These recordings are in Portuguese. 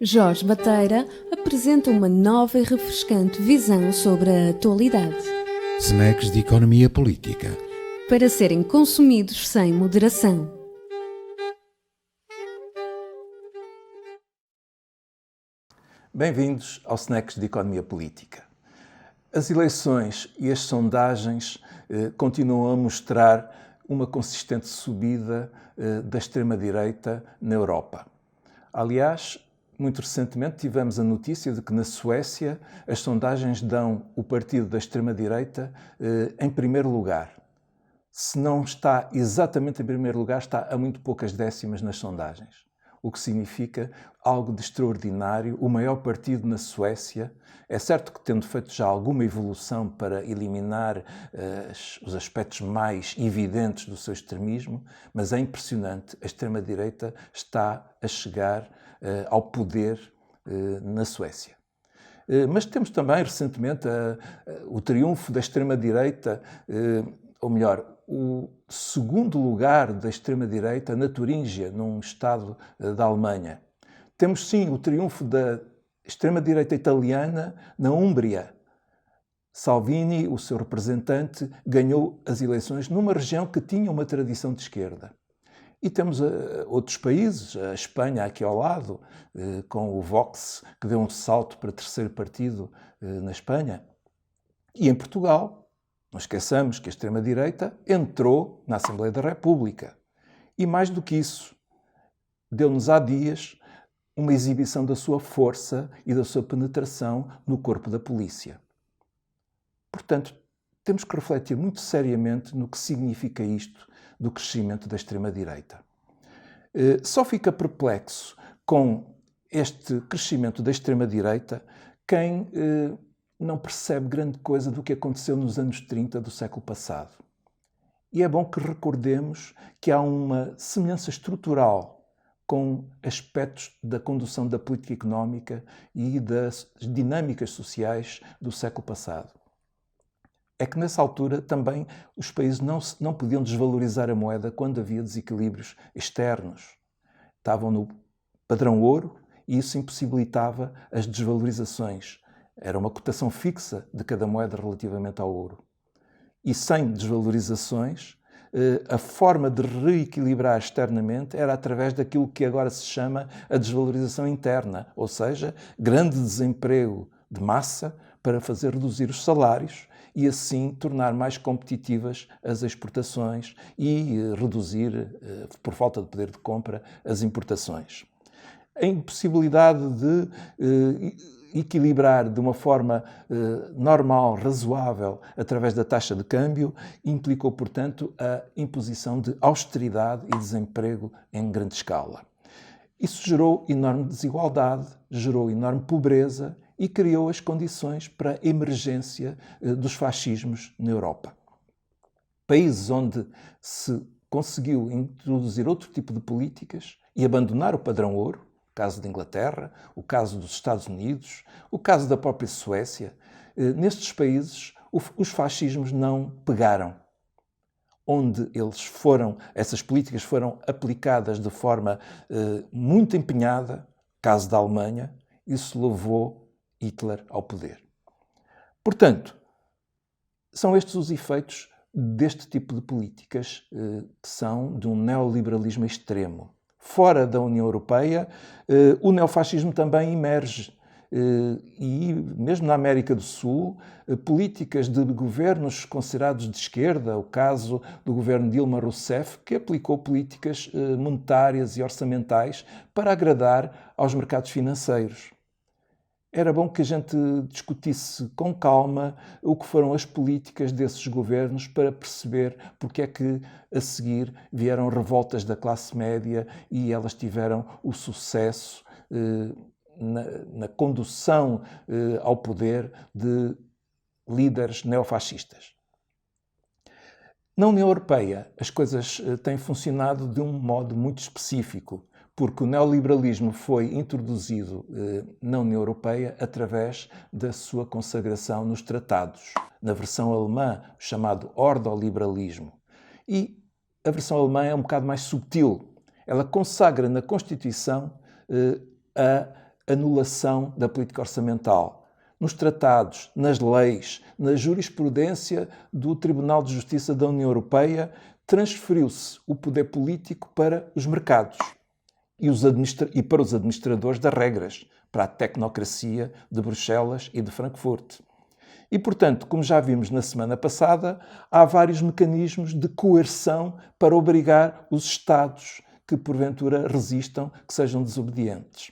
Jorge Bateira apresenta uma nova e refrescante visão sobre a atualidade. Snacks de economia política. Para serem consumidos sem moderação. Bem-vindos ao Snacks de Economia Política. As eleições e as sondagens continuam a mostrar uma consistente subida da extrema-direita na Europa. Aliás, muito recentemente tivemos a notícia de que na Suécia as sondagens dão o partido da extrema-direita em primeiro lugar. Se não está exatamente em primeiro lugar, está a muito poucas décimas nas sondagens. O que significa algo de extraordinário, o maior partido na Suécia. É certo que, tendo feito já alguma evolução para eliminar os aspectos mais evidentes do seu extremismo, mas é impressionante, a extrema-direita está a chegar ao poder na Suécia. Mas temos também, recentemente, o triunfo da extrema-direita, ou melhor, o segundo lugar da extrema-direita na Turíngia, num estado da Alemanha. Temos, sim, o triunfo da extrema-direita italiana na Úmbria. Salvini, o seu representante, ganhou as eleições numa região que tinha uma tradição de esquerda. E temos outros países, a Espanha aqui ao lado, com o Vox, que deu um salto para terceiro partido na Espanha. E em Portugal, não esqueçamos que a extrema-direita entrou na Assembleia da República. E mais do que isso, deu-nos há dias uma exibição da sua força e da sua penetração no corpo da polícia. Portanto, temos que refletir muito seriamente no que significa isto do crescimento da extrema-direita. Só fica perplexo com este crescimento da extrema-direita quem não percebe grande coisa do que aconteceu nos anos 30 do século passado. E é bom que recordemos que há uma semelhança estrutural com aspectos da condução da política económica e das dinâmicas sociais do século passado. É que nessa altura também os países não podiam desvalorizar a moeda quando havia desequilíbrios externos. Estavam no padrão ouro e isso impossibilitava as desvalorizações. Era uma cotação fixa de cada moeda relativamente ao ouro. E sem desvalorizações, a forma de reequilibrar externamente era através daquilo que agora se chama a desvalorização interna, ou seja, grande desemprego de massa para fazer reduzir os salários e assim tornar mais competitivas as exportações e reduzir, por falta de poder de compra, as importações. A impossibilidade de equilibrar de uma forma normal, razoável, através da taxa de câmbio, implicou, portanto, a imposição de austeridade e desemprego em grande escala. Isso gerou enorme desigualdade, gerou enorme pobreza e criou as condições para a emergência dos fascismos na Europa. Países onde se conseguiu introduzir outro tipo de políticas e abandonar o padrão ouro, o caso da Inglaterra, o caso dos Estados Unidos, o caso da própria Suécia. Nestes países, os fascismos não pegaram. Onde essas políticas foram aplicadas de forma muito empenhada, caso da Alemanha, isso levou Hitler ao poder. Portanto, são estes os efeitos deste tipo de políticas que são de um neoliberalismo extremo. Fora da União Europeia, o neofascismo também emerge. E mesmo na América do Sul, políticas de governos considerados de esquerda, o caso do governo Dilma Rousseff, que aplicou políticas monetárias e orçamentais para agradar aos mercados financeiros. Era bom que a gente discutisse com calma o que foram as políticas desses governos para perceber porque é que a seguir vieram revoltas da classe média e elas tiveram o sucesso na condução ao poder de líderes neofascistas. Na União Europeia, as coisas têm funcionado de um modo muito específico, porque o neoliberalismo foi introduzido na União Europeia através da sua consagração nos tratados. Na versão alemã, o chamado ordoliberalismo. E a versão alemã é um bocado mais subtil. Ela consagra na Constituição a anulação da política orçamental. Nos tratados, nas leis, na jurisprudência do Tribunal de Justiça da União Europeia, transferiu-se o poder político para os mercados e para os administradores das regras, para a tecnocracia de Bruxelas e de Frankfurt. E, portanto, como já vimos na semana passada, há vários mecanismos de coerção para obrigar os Estados que, porventura, resistam, que sejam desobedientes.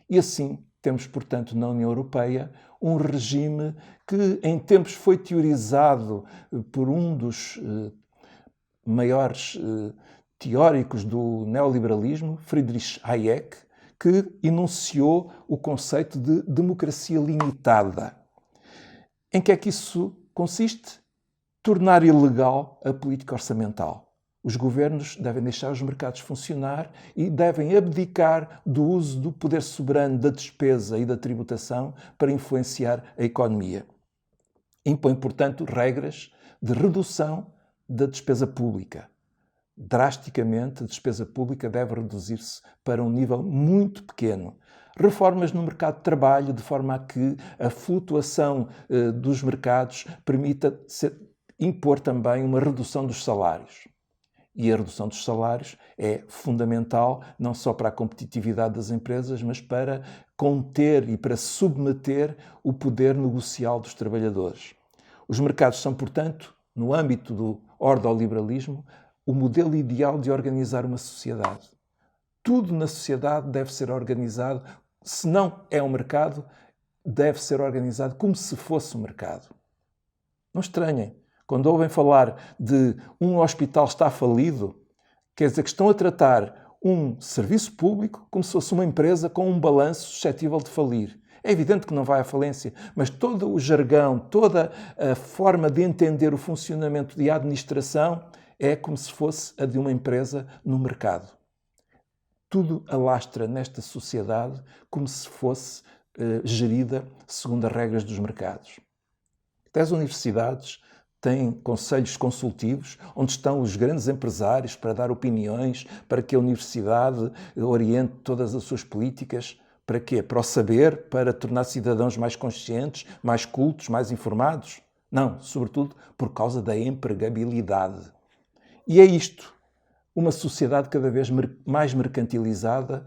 E assim, temos, portanto, na União Europeia, um regime que, em tempos, foi teorizado por um dos maiores teóricos do neoliberalismo, Friedrich Hayek, que enunciou o conceito de democracia limitada. Em que é que isso consiste? Tornar ilegal a política orçamental. Os governos devem deixar os mercados funcionar e devem abdicar do uso do poder soberano da despesa e da tributação para influenciar a economia. Impõe, portanto, regras de redução da despesa pública. Drasticamente, a despesa pública deve reduzir-se para um nível muito pequeno. Reformas no mercado de trabalho, de forma a que a flutuação dos mercados permita impor também uma redução dos salários. E a redução dos salários é fundamental não só para a competitividade das empresas, mas para conter e para submeter o poder negocial dos trabalhadores. Os mercados são, portanto, no âmbito do ordoliberalismo, o modelo ideal de organizar uma sociedade. Tudo na sociedade deve ser organizado, se não é um mercado, deve ser organizado como se fosse um mercado. Não estranhem. Quando ouvem falar de um hospital está falido, quer dizer que estão a tratar um serviço público como se fosse uma empresa com um balanço suscetível de falir. É evidente que não vai à falência, mas todo o jargão, toda a forma de entender o funcionamento de administração é como se fosse a de uma empresa no mercado. Tudo alastra nesta sociedade como se fosse gerida segundo as regras dos mercados. Até as universidades têm conselhos consultivos onde estão os grandes empresários para dar opiniões, para que a universidade oriente todas as suas políticas. Para quê? Para o saber, para tornar cidadãos mais conscientes, mais cultos, mais informados? Não, sobretudo por causa da empregabilidade. E é isto, uma sociedade cada vez mais mercantilizada,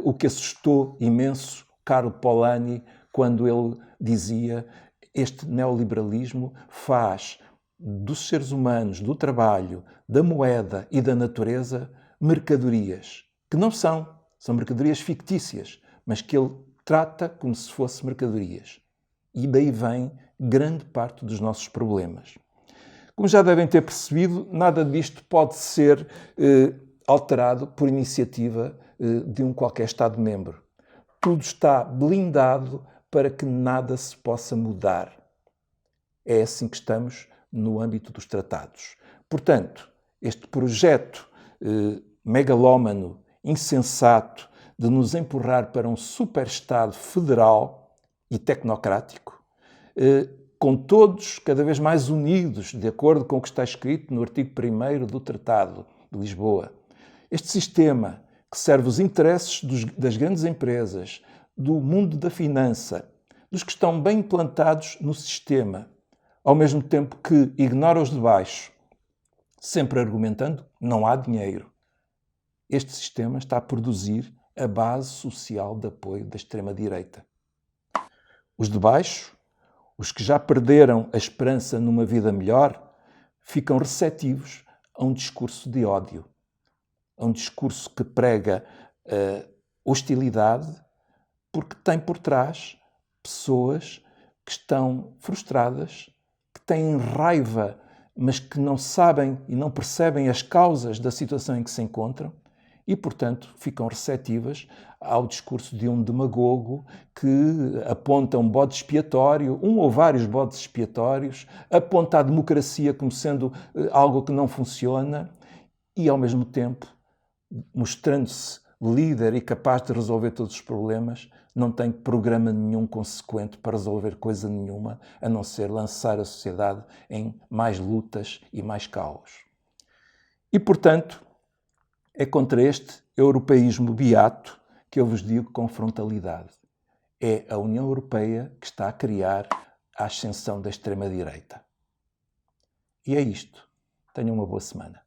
o que assustou imenso Karl Polanyi quando ele dizia: este neoliberalismo faz dos seres humanos, do trabalho, da moeda e da natureza mercadorias, que não são mercadorias fictícias, mas que ele trata como se fossem mercadorias. E daí vem grande parte dos nossos problemas. Como já devem ter percebido, nada disto pode ser alterado por iniciativa de um qualquer Estado-membro. Tudo está blindado para que nada se possa mudar. É assim que estamos no âmbito dos tratados. Portanto, este projeto megalómano, insensato, de nos empurrar para um super-Estado federal e tecnocrático, com todos cada vez mais unidos, de acordo com o que está escrito no artigo 1º do Tratado de Lisboa. Este sistema que serve os interesses das grandes empresas, do mundo da finança, dos que estão bem implantados no sistema, ao mesmo tempo que ignora os de baixo, sempre argumentando que não há dinheiro. Este sistema está a produzir a base social de apoio da extrema-direita. Os de baixo, os que já perderam a esperança numa vida melhor, ficam receptivos a um discurso de ódio, a um discurso que prega hostilidade, porque tem por trás pessoas que estão frustradas, que têm raiva, mas que não sabem e não percebem as causas da situação em que se encontram e, portanto, ficam receptivas ao discurso de um demagogo que aponta um bode expiatório, um ou vários bodes expiatórios, aponta a democracia como sendo algo que não funciona e, ao mesmo tempo, mostrando-se líder e capaz de resolver todos os problemas, não tem programa nenhum consequente para resolver coisa nenhuma, a não ser lançar a sociedade em mais lutas e mais caos. E, portanto, é contra este europeísmo beato que eu vos digo com frontalidade. É a União Europeia que está a criar a ascensão da extrema-direita. E é isto. Tenham uma boa semana.